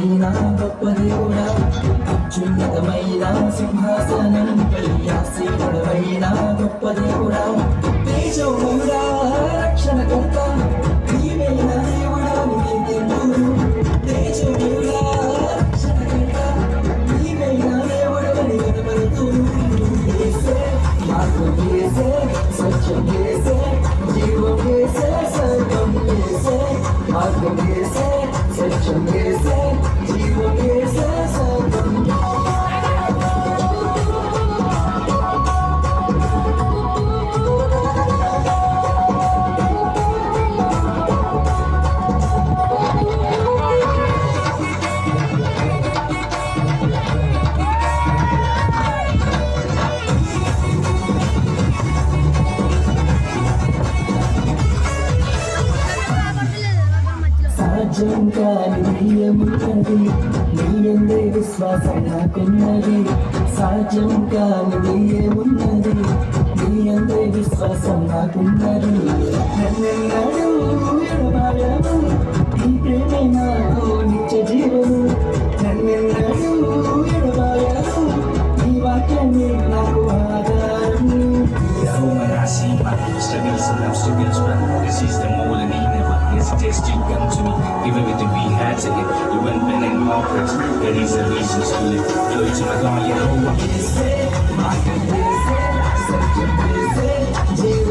అద్భుతమైన గొప్ప దేవుడా అత్యున్నతమైన సింహాసనంపై ఆసీనుడవైన గొప్ప దేవుడా తేజోమయుడా రక్షణకర్త నీవేన దేవుడా నీకే దేవుడు తేజోమయుడా రక్షణకర్త నీవేన దేవుడు అని కనబడుతూ యేసే మార్గం యేసే సత్యం యేసే జీవం యేసే సర్వం యేసే మార్గం యేసే సత్యం యేసే జీవం యేసే సర్వం సాధ్యం కాని నీయమున్నది నీయందే విశ్వాసం నాకున్నది సాధ్యం కాని నీయమున్నది నీయందే విశ్వాసం నాకున్నది నన్నెన్నడూ ఎడబాయము నీ ప్రేమే నాకు నిత్య జీవము నన్నెన్నడూ ఎడబాయము నీ వాక్యాన్ని నాకు ఆధారం Roma stabil senang stabil sebelah the system more than he never hesitates to come to me give everything we had to get you went been in my press there is a reason to live glory to my God Jehovah జీవ